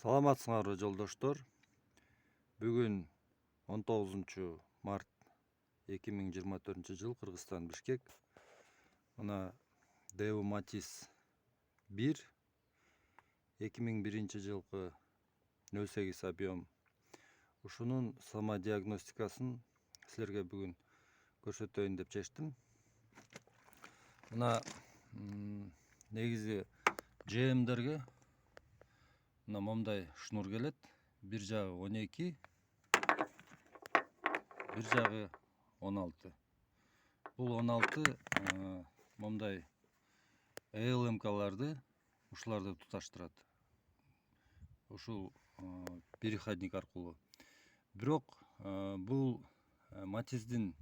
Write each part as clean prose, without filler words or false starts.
Саламатсыңарбы жолдоштор. Бүгүн 19 март 2024 жыл, Кыргызстан, Бишкек. Мына Devo Matiz 1 2001 жылкы 08 объем. Ушунун самодиагностикасын силерге бүгүн көрсөтөйүн деп чечтим. Мына негизи GM-дерге мына момдай шнур келет. Бир жагы 12, бир жагы 16. Бул 16 момдай ЛМКларды ушуларды туташтырат. Ушул переходник аркылуу. Бирок бул Матиздин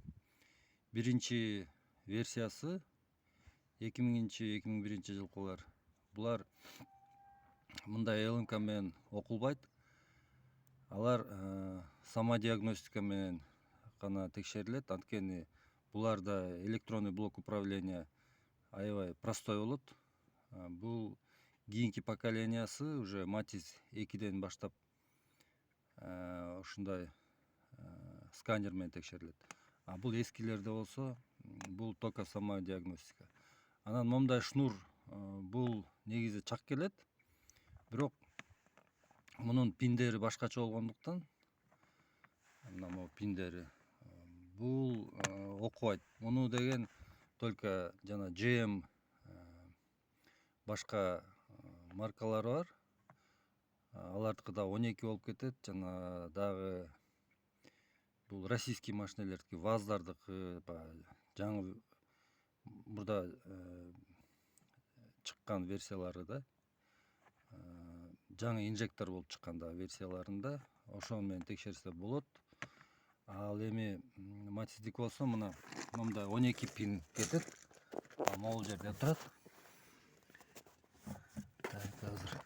биринчи версиясы 2000-2001 жылкылар. Булар мындай ЛМК менен окулбайт. Алар самодиагностика менен гана текшерилет. Анткени буларда электронный блок управления аябай простой болот. Бул кийинки поколениясы уже Матиз 2ден баштап ушундай сканер менен текшерилет. А бул эскилерде болсо бул только самодиагностика. Анан момдай шнур бул негизи чак келет. Бирок мунун пиндери башкача болгондуктан мына могу пиндери бул окубайт. Муну деген только жана GM башка маркалары бар. Алардыкы да 12 болуп кетет. Жана дагы бул российский машинелердики, ВАЗдардыкы жаңы мурда чыккан версиялары да. Жаңы инжектор болуп чыккан да версияларында ошол менен текшерсе болот. Ал эми Матиздики болсо мына момдай 12 пин кетет. Могул жерде турат. Так, азыр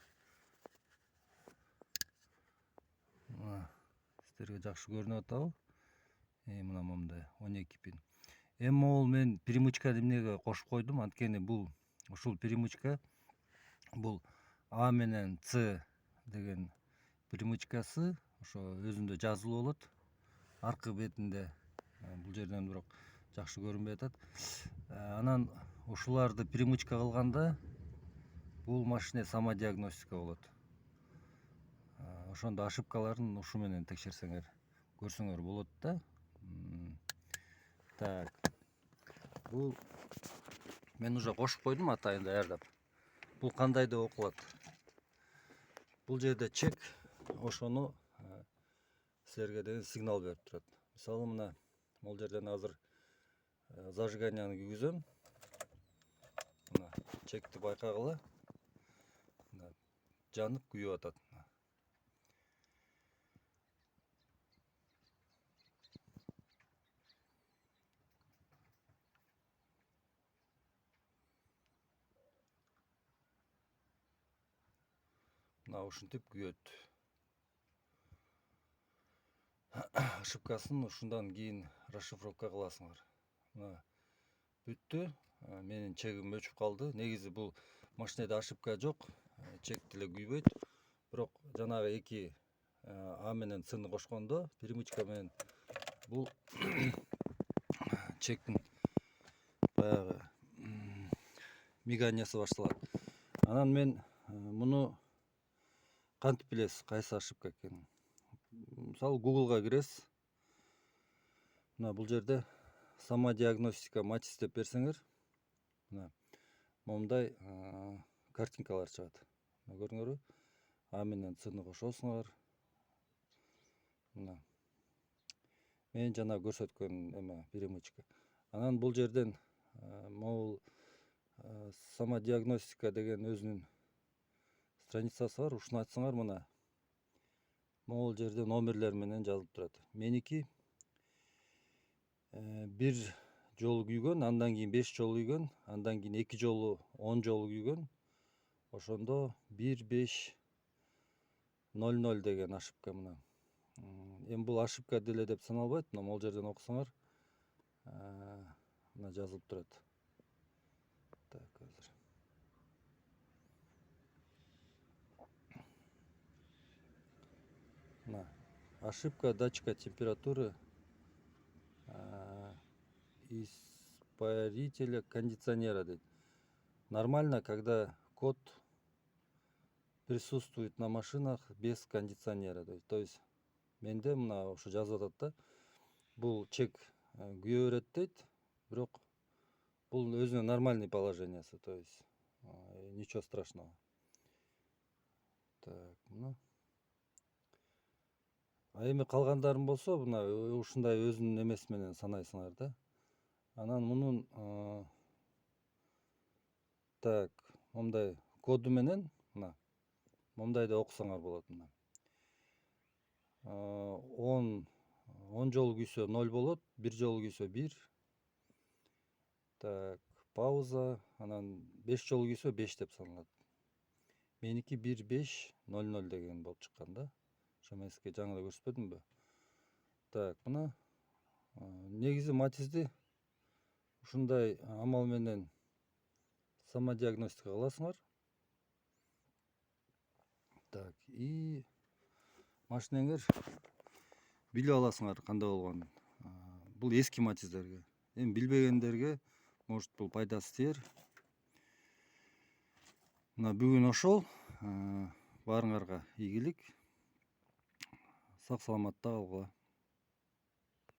сиздерге жакшы көрүнүп атабы? Мына момдай 12 пин. Эми могул мен перемычканы эмнеге кошуп койдум? Анткени бул ушул перемычка бул А менен С деген перемычкасы ошо өзүндө жазылуу болот. Аркы бетинде бул жерден бирок жакшы көрүнбөй атат. Анан ушуларды перемычка кылганда бул машина самодиагностика болот. Ошондо ошибкаларын ушу менен текшерсеңер, көрсөңөр болот да. Так. Бул мен уже кошуп койдум атайын даярдап. Бул кандай деп окулат? Бул жерде чек ошону силерге деген сигнал берип турат. Мисалы мына могул жерден азыр зажиганияны күйгүзөм. Мына чекти байкагыла. Мына жанып күйүп атат. Мына ушинтип күйөт. Ошибкасын ушундан кийин расшифровка кыласыңар. Мына бүттү. Менин чегим өчүп калды. Негизи бул машинеде ошибка жок. Чек деле күйбөйт. Бирок жанагы эки А менен Сны кошкондо перемычка менен бул чектин баягы миганиясы башталат. Анан мен муну кантип билесиз кайсы ошибка экенин? Мисалы Google'га киресиз. Мына бул жерде самодиагностика Матиз деп берсеңер, мына момдай картинкалар чыгат. Мына көрдүңөрбү? А менен Сны кошосуңар. Мына мен жана көрсөткөн эме перемычка. Анан бул жерден могул самодиагностика деген өзүнүн страницасы бар. Ушуну ачсаңар, мына могул жерде номерлер менен жазылып турат. Меники бир жолу күйгөн, андан кийин 5 жолу күйгөн, андан кийин 2 жолу 10 жолу күйгөн. Ошондо 1500 деген ошибка мына. Эми бул ошибка деле деп саналбайт. Мына могул жерден окусаңар, мына жазылып турат. Так, азыр. мына ошибка датчика температуры испарителя кондиционера дейт. Нормально, когда код присутствует на машинах без кондиционера. То есть менде мына ошо жазып атат да, бул чек күйө берет дейт, бирок бул өзүнө нормальный положениясы, то есть ничего страшного. Так, мына эми калгандарын болсо мына ушундай өзүнүн эмеси менен санайсыңар да. Анан мунун так, момундай коду менен мына момундай да окусаңар болот. Мына 10 жолу күйсө 0 болот, 1 жолу күйсө 1. Так, пауза, анан 5 жолу күйсө 5 деп саналат. Меники 1500 деген болуп чыккан да. Ошо мен сизге жаңы эле көрсөтпөдүмбү? Так, мына негизи Матизди ушундай амал менен самодиагностика кыласыңар. Так, и машинеңер билип аласыңар кандай болгонун. Бул эски Матиздерге. Эми билбегендерге может бул пайдасы тиер. Мына бүгүн ошол. Баарыңарга ийгилик. Сак саламатта калгыла.